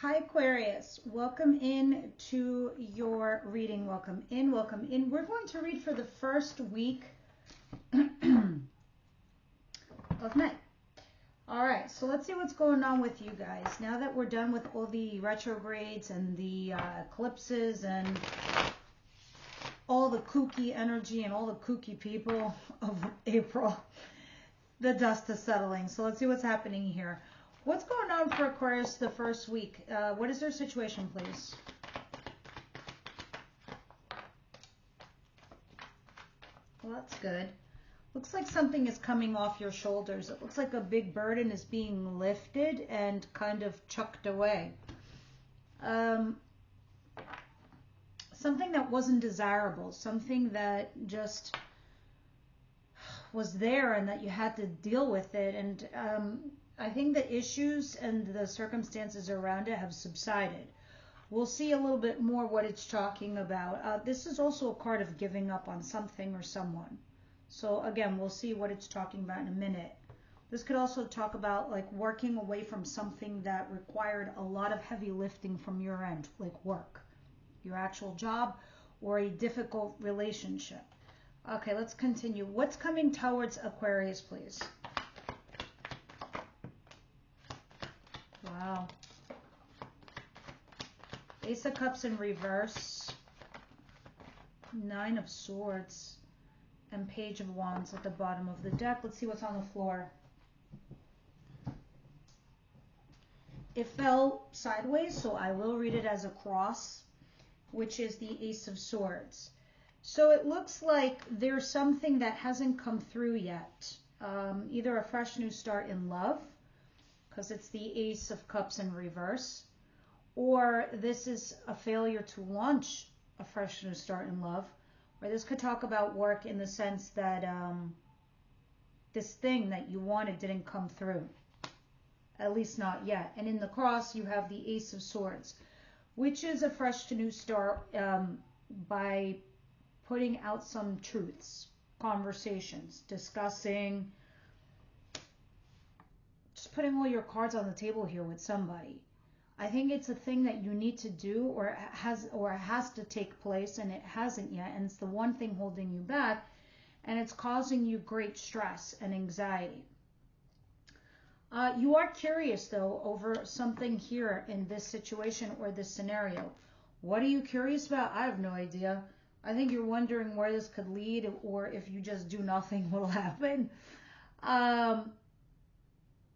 Hi Aquarius, welcome in to your reading. Welcome in, welcome in. We're going to read for the first week of May. All right, so let's see what's going on with you guys. Now that we're done with all the retrogrades and the eclipses and all the kooky energy and all the kooky people of April, the dust is settling. So let's see what's happening here. What's going on for Aquarius the first week? What is their situation, please? Well, that's good. Looks like something is coming off your shoulders. It looks like a big burden is being lifted and kind of chucked away. Something that wasn't desirable, something that just was there and that you had to deal with it. And I think the issues and the circumstances around it have subsided. We'll see a little bit more what it's talking about. This is also a card of giving up on something or someone. So again, we'll see what it's talking about in a minute. This could also talk about like working away from something that required a lot of heavy lifting from your end, like work, your actual job, or a difficult relationship. Okay, let's continue. What's coming towards Aquarius, please? Wow. Ace of Cups in reverse. Nine of Swords. And Page of Wands at the bottom of the deck. Let's see what's on the floor. It fell sideways, so I will read it as a cross, which is the Ace of Swords. So it looks like there's something that hasn't come through yet. Either a fresh new start in love, because it's the Ace of Cups in reverse, or this is a failure to launch a fresh new start in love, or this could talk about work in the sense that this thing that you wanted didn't come through, at least not yet. And in the cross, you have the Ace of Swords, which is a fresh new start by putting out some truths, conversations, discussing, just putting all your cards on the table here with somebody. I think it's a thing that you need to do or has to take place, and it hasn't yet, and it's the one thing holding you back, and it's causing you great stress and anxiety. You are curious, though, over something here in this situation or this scenario. What are you curious about? I have no idea. I think you're wondering where this could lead, or if you just do nothing, what will happen.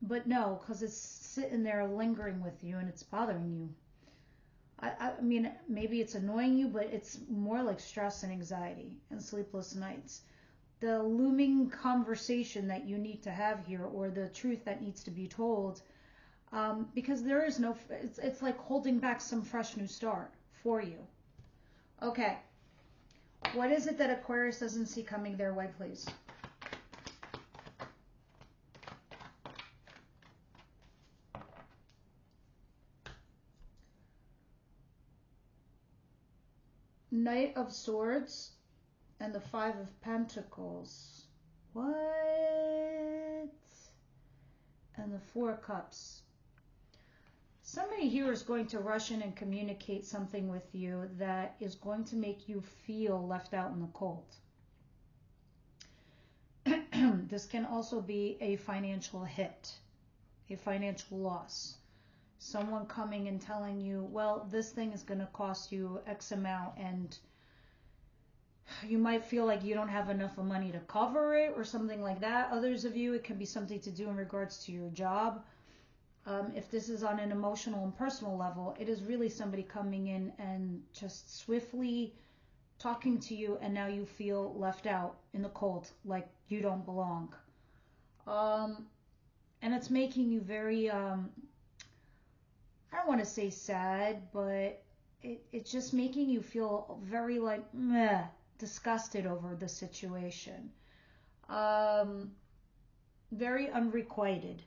But no, because it's sitting there lingering with you and it's bothering you. I mean, maybe it's annoying you, but it's more like stress and anxiety and sleepless nights. The looming conversation that you need to have here, or the truth that needs to be told, because there is no, it's like holding back some fresh new start for you. Okay. What is it that Aquarius doesn't see coming their way, please? Knight of Swords and the Five of Pentacles. What? And the Four of Cups. Somebody here is going to rush in and communicate something with you that is going to make you feel left out in the cold. This can also be a financial hit, a financial loss. Someone coming and telling you, well, this thing is going to cost you X amount, and you might feel like you don't have enough of money to cover it or something like that. Others of you, it can be something to do in regards to your job. If this is on an emotional and personal level, it is really somebody coming in and just swiftly talking to you, and now you feel left out in the cold, like you don't belong. And it's making you very, I don't want to say sad, but it's just making you feel very like meh, disgusted over the situation. Very unrequited.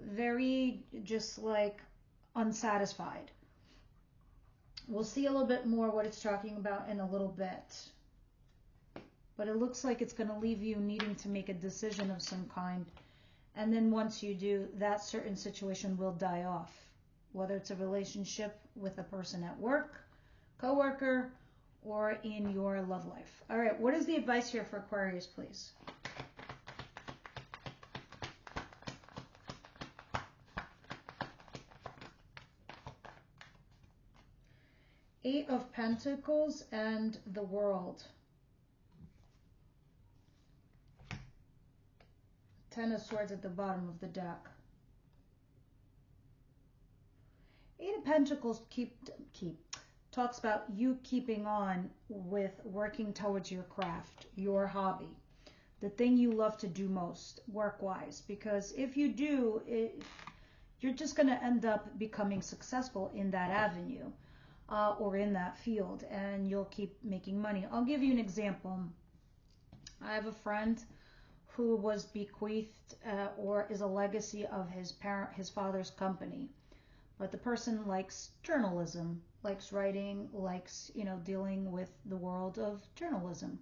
Very just like unsatisfied. We'll see a little bit more what it's talking about in a little bit. But it looks like it's going to leave you needing to make a decision of some kind. And then once you do, that certain situation will die off. whether it's a relationship with a person at work, coworker, or in your love life. All right, what is the advice here for Aquarius, please? Eight of Pentacles and the World. Ten of Swords at the bottom of the deck. Eight of Pentacles talks about you keeping on with working towards your craft, your hobby, the thing you love to do most, work-wise. Because if you do, you're just going to end up becoming successful in that avenue or in that field, and you'll keep making money. I'll give you an example. I have a friend who was bequeathed or is a legacy of his father's company. But the person likes journalism, likes writing, likes, dealing with the world of journalism.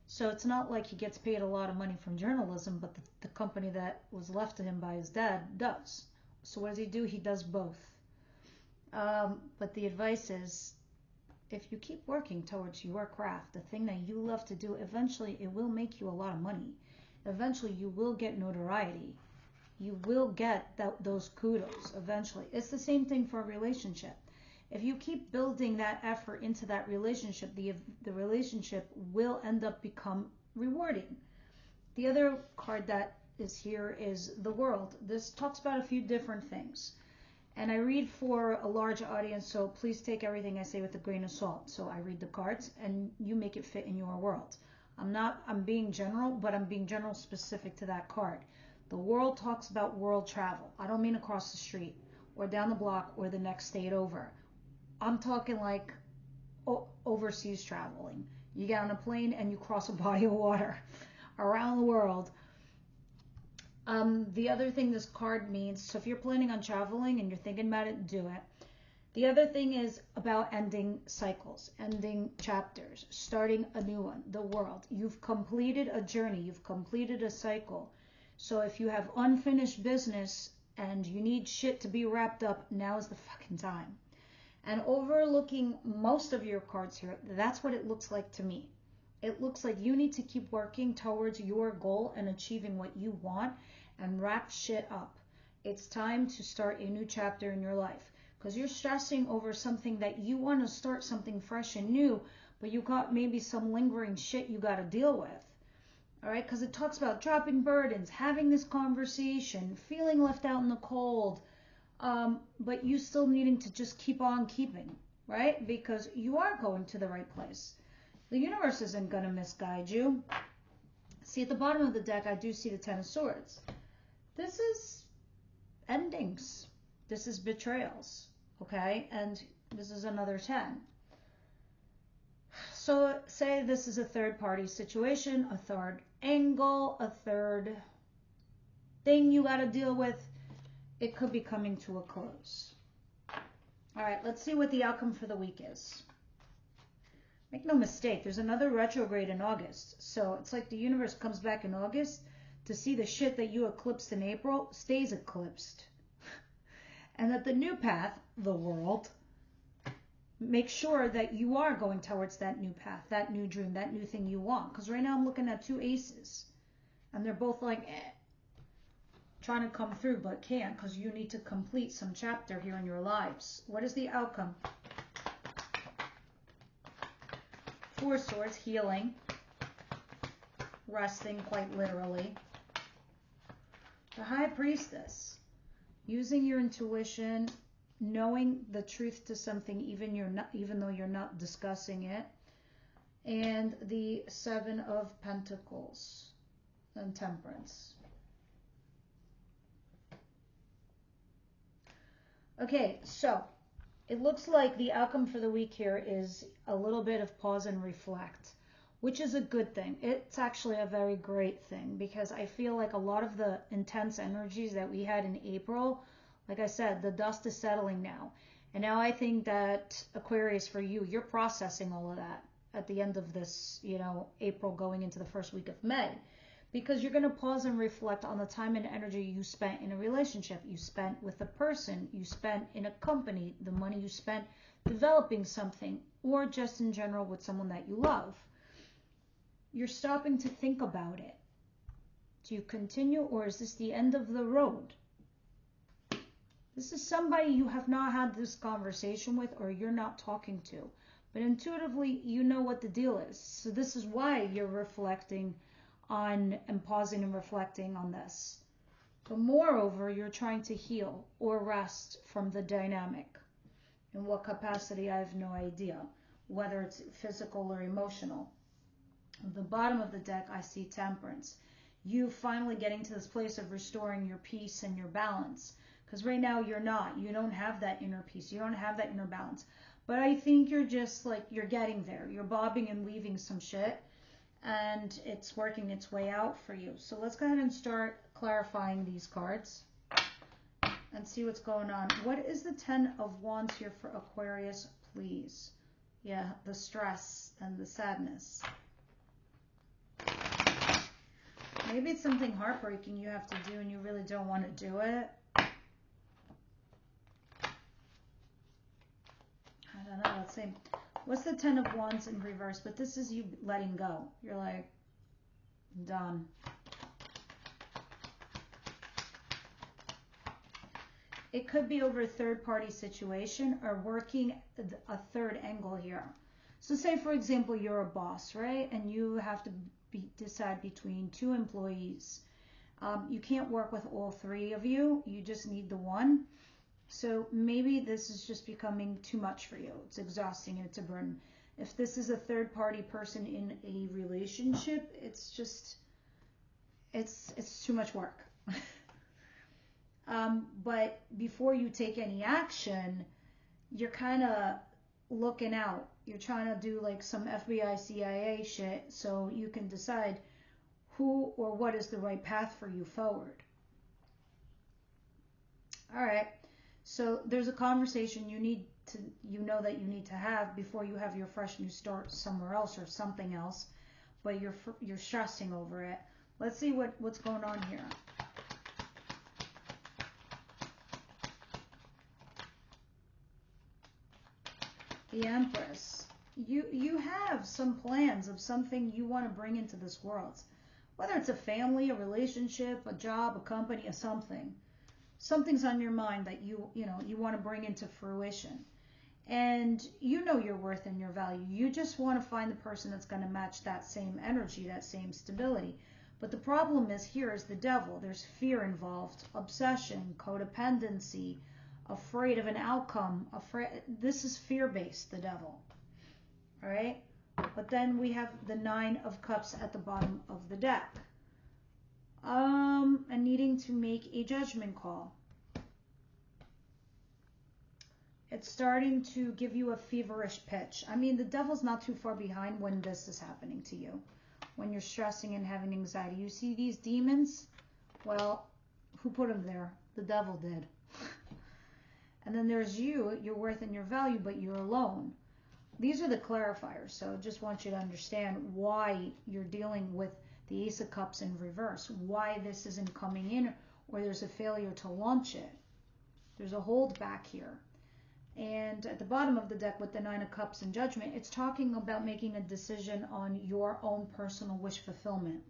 So it's not like he gets paid a lot of money from journalism, but the company that was left to him by his dad does. So what does he do? He does both. But the advice is, if you keep working towards your craft, the thing that you love to do, eventually it will make you a lot of money. Eventually you will get notoriety. You will get those kudos eventually. It's the same thing for a relationship. If you keep building that effort into that relationship, the relationship will end up become rewarding. The other card that is here is the World. This talks about a few different things. And I read for a large audience, so please take everything I say with a grain of salt. So I read the cards and you make it fit in your world. I'm being general, but I'm being general specific to that card. The World talks about world travel. I don't mean across the street or down the block or the next state over. I'm talking like overseas traveling. You get on a plane and you cross a body of water around the world. The other thing this card means, so if you're planning on traveling and you're thinking about it, do it. The other thing is about ending cycles, ending chapters, starting a new one, the World. You've completed a journey. You've completed a cycle. So if you have unfinished business and you need shit to be wrapped up, now is the fucking time. And overlooking most of your cards here, that's what it looks like to me. It looks like you need to keep working towards your goal and achieving what you want and wrap shit up. It's time to start a new chapter in your life because you're stressing over something that you want to start something fresh and new, but you got maybe some lingering shit you got to deal with. All right, because it talks about dropping burdens, having this conversation, feeling left out in the cold, but you still needing to just keep on keeping, right? Because you are going to the right place. The universe isn't going to misguide you. See, at the bottom of the deck, I do see the Ten of Swords. This is endings. This is betrayals, okay? And this is another 10. So say this is a third party situation, a third angle, a third thing you got to deal with. It could be coming to a close. All right, let's see what the outcome for the week is. Make no mistake, there's another retrograde in August. So it's like the universe comes back in August to see the shit that you eclipsed in April stays eclipsed. And that the new path, the World, make sure that you are going towards that new path, that new dream, that new thing you want. Because right now I'm looking at two aces. And they're both like, trying to come through, but can't because you need to complete some chapter here in your lives. What is the outcome? Four of Swords, healing. Resting, quite literally. The High Priestess. Using your intuition, knowing the truth to something even though you're not discussing it, and the Seven of Pentacles and Temperance. Okay, so it looks like the outcome for the week here is a little bit of pause and reflect, which is a good thing. It's actually a very great thing because I feel like a lot of the intense energies that we had in April, like I said, the dust is settling now. And now I think that Aquarius, for you, you're processing all of that at the end of this, April going into the first week of May. because you're going to pause and reflect on the time and energy you spent in a relationship, you spent with a person, you spent in a company, the money you spent developing something, or just in general with someone that you love. You're stopping to think about it. Do you continue, or is this the end of the road? This is somebody you have not had this conversation with, or you're not talking to. But intuitively, you know what the deal is. So this is why you're reflecting on and pausing and reflecting on this. But moreover, you're trying to heal or rest from the dynamic. In what capacity, I have no idea. Whether it's physical or emotional. At the bottom of the deck, I see temperance. You finally getting to this place of restoring your peace and your balance. Because right now you're not. You don't have that inner peace. You don't have that inner balance. But I think you're just like, you're getting there. You're bobbing and weaving some shit. And it's working its way out for you. So let's go ahead and start clarifying these cards. And see what's going on. What is the Ten of Wands here for Aquarius, please? Yeah, the stress and the sadness. Maybe it's something heartbreaking you have to do and you really don't want to do it. I don't know, let's see. What's the Ten of Wands in reverse? But this is you letting go. You're like, done. It could be over a third-party situation or working a third angle here. So say, for example, you're a boss, right? And you have to decide between two employees. You can't work with all three of you. You just need the one. So maybe this is just becoming too much for you. It's exhausting and it's a burden. If this is a third-party person in a relationship, it's just, it's too much work. But before you take any action, you're kind of looking out. You're trying to do like some FBI, CIA shit so you can decide who or what is the right path for you forward. All right. So there's a conversation you need to, you know that you need to have before you have your fresh new start somewhere else or something else, but you're stressing over it. Let's see what's going on here. The Empress. You have some plans of something you want to bring into this world. Whether it's a family, a relationship, a job, a company, or something. Something's on your mind that you want to bring into fruition. And you know your worth and your value. You just want to find the person that's going to match that same energy, that same stability. But the problem is here is the devil. There's fear involved, obsession, codependency, afraid of an outcome. This is fear-based, the devil. All right? But then we have the Nine of Cups at the bottom of the deck. And needing to make a judgment call. It's starting to give you a feverish pitch. I mean, the devil's not too far behind when this is happening to you. When you're stressing and having anxiety. You see these demons? Well, who put them there? The devil did. And then there's you, your worth and your value, but you're alone. These are the clarifiers. So I just want you to understand why you're dealing with the Ace of Cups in reverse. Why this isn't coming in, or there's a failure to launch it. There's a hold back here. And at the bottom of the deck with the Nine of Cups and Judgment, it's talking about making a decision on your own personal wish fulfillment.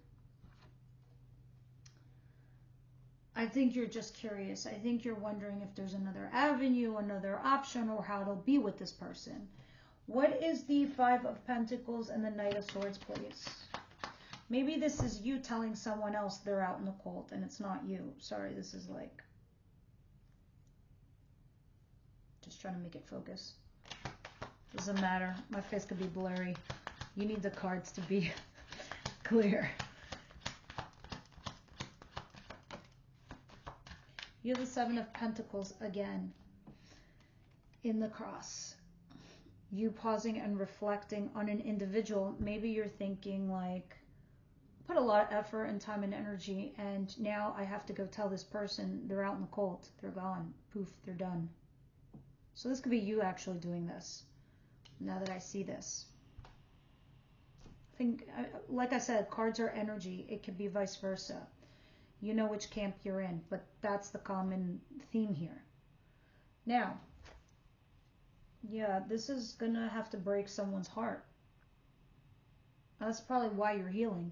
I think you're just curious. I think you're wondering if there's another avenue, another option, or how it'll be with this person. What is the Five of Pentacles and the Knight of Swords, please? Maybe this is you telling someone else they're out in the cold and it's not you. Sorry, this is like... just trying to make it focus. Doesn't matter. My face could be blurry. You need the cards to be clear. You have the Seven of Pentacles again in the cross. You pausing and reflecting on an individual. Maybe you're thinking like, put a lot of effort and time and energy, and now I have to go tell this person they're out in the cold. They're gone. Poof, they're done. So this could be you actually doing this, now that I see this. think, like I said, cards are energy. It could be vice versa. You know which camp you're in, but that's the common theme here. Now, yeah, this is going to have to break someone's heart. That's probably why you're healing.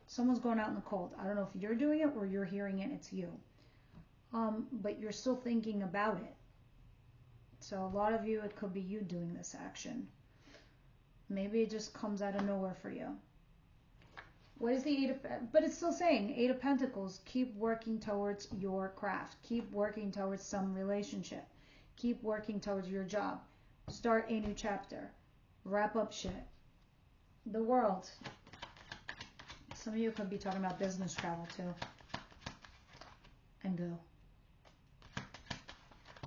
Someone's going out in the cold. I don't know if you're doing it or you're hearing it, it's you. But you're still thinking about it. So a lot of you, it could be you doing this action. Maybe it just comes out of nowhere for you. What is the Eight of, but it's still saying, Eight of Pentacles, keep working towards your craft. Keep working towards some relationship. Keep working towards your job. Start a new chapter. Wrap up shit. The World. Some of you could be talking about business travel too. And go.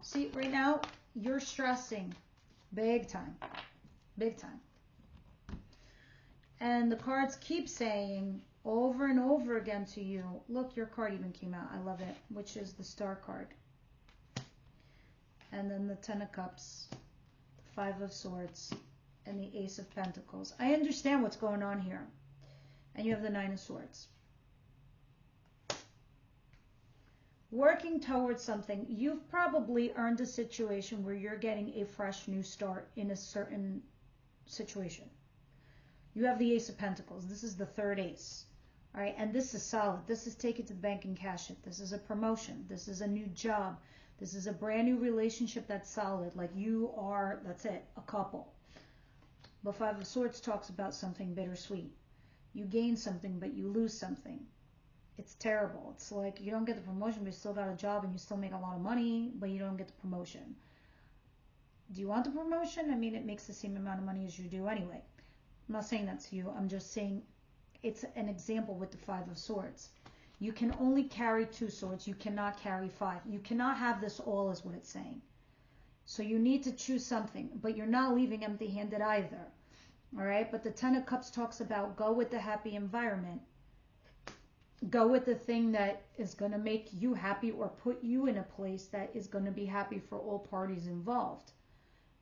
See, right now, you're stressing big time. Big time. And the cards keep saying over and over again to you, look, your card even came out. I love it, which is the Star card. And then the Ten of Cups, the Five of Swords, and the Ace of Pentacles. I understand what's going on here. And you have the Nine of Swords. Working towards something, you've probably earned a situation where you're getting a fresh new start in a certain situation. You have the Ace of Pentacles. This is the third ace. All right, and this is solid. This is take it to the bank and cash it. This is a promotion. This is a new job. This is a brand new relationship that's solid. Like you are, that's it, a couple. But Five of Swords talks about something bittersweet. You gain something, but you lose something. It's terrible. It's like you don't get the promotion, but you still got a job and you still make a lot of money, but you don't get the promotion. Do you want the promotion? I mean, it makes the same amount of money as you do anyway. I'm not saying that's you. I'm just saying it's an example with the Five of Swords. You can only carry 2 swords. You cannot carry 5. You cannot have this all is what it's saying. So you need to choose something, but you're not leaving empty-handed either. All right? But the Ten of Cups talks about go with the happy environment. Go with the thing that is going to make you happy or put you in a place that is going to be happy for all parties involved.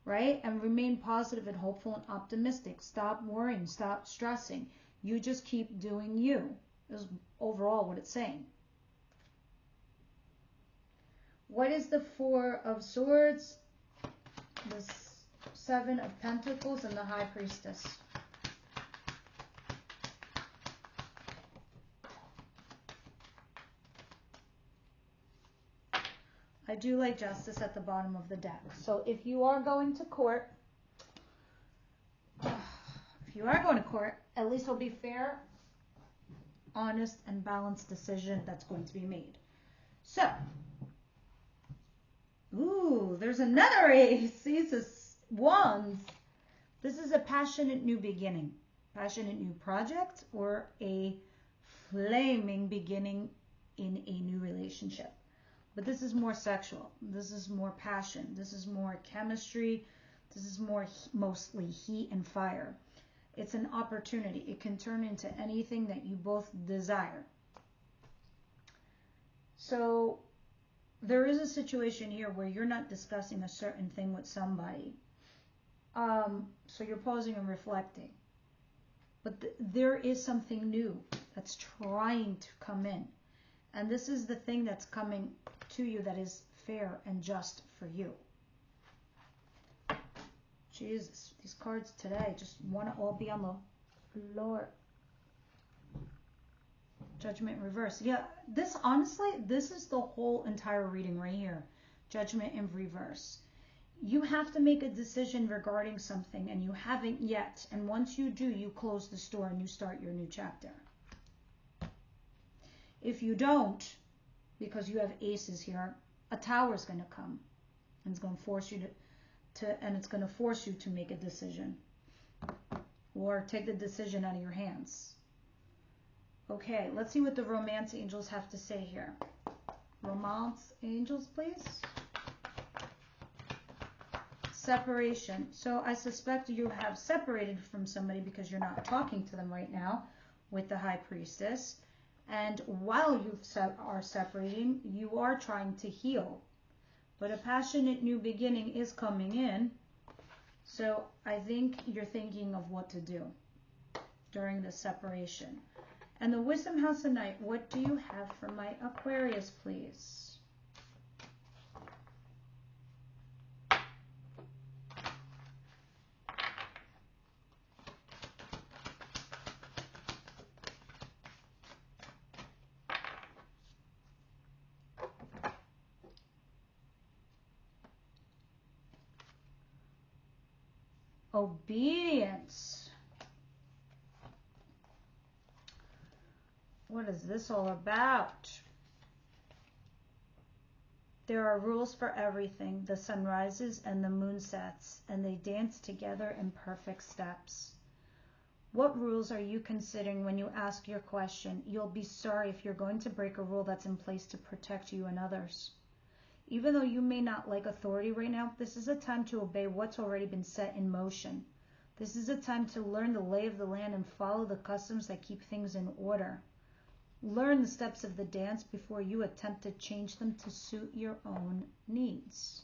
Right? And remain positive and hopeful and optimistic. Stop worrying. Stop stressing. You just keep doing you. Is overall what it's saying. What is the Four of Swords? The Seven of Pentacles and the High Priestess. I do like Justice at the bottom of the deck. So if you are going to court, at least it'll be fair, honest, and balanced decision that's going to be made. So, ooh, there's another ace. Ace of Wands. This is a passionate new beginning, passionate new project, or a flaming beginning in a new relationship. But this is more sexual. This is more passion. This is more chemistry. This is more mostly heat and fire. It's an opportunity. It can turn into anything that you both desire. So there is a situation here where you're not discussing a certain thing with somebody. So you're pausing and reflecting. But there is something new that's trying to come in. And this is the thing that's coming to you that is fair and just for you. Jesus, these cards today just want to all be on the floor. Judgment in reverse. Yeah, this honestly, this is the whole entire reading right here. Judgment in reverse. You have to make a decision regarding something and you haven't yet. And once you do, you close the store and you start your new chapter. If you don't, because you have aces here, a tower is going to come and it's going to force you to force you to make a decision or take the decision out of your hands. Okay, let's see what the romance angels have to say here. Romance angels, please. Separation. So I suspect you have separated from somebody because you're not talking to them right now with the High Priestess. And while you are separating, you are trying to heal. But a passionate new beginning is coming in. So I think you're thinking of what to do during the separation. And the Wisdom House of Night, what do you have for my Aquarius, please? Obedience. What is this all about? There are rules for everything. The sun rises and the moon sets, and they dance together in perfect steps. What rules are you considering when you ask your question? You'll be sorry if you're going to break a rule that's in place to protect you and others. Even though you may not like authority right now, this is a time to obey what's already been set in motion. This is a time to learn the lay of the land and follow the customs that keep things in order. Learn the steps of the dance before you attempt to change them to suit your own needs.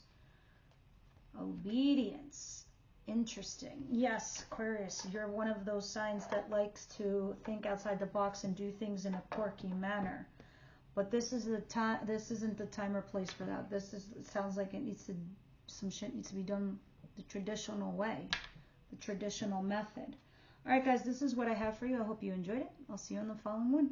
Obedience. Interesting. Yes, Aquarius, you're one of those signs that likes to think outside the box and do things in a quirky manner. But this is the time. This isn't the time or place for that. This is. It sounds like it needs to. Some shit needs to be done the traditional way, the traditional method. All right, guys. This is what I have for you. I hope you enjoyed it. I'll see you on the following one.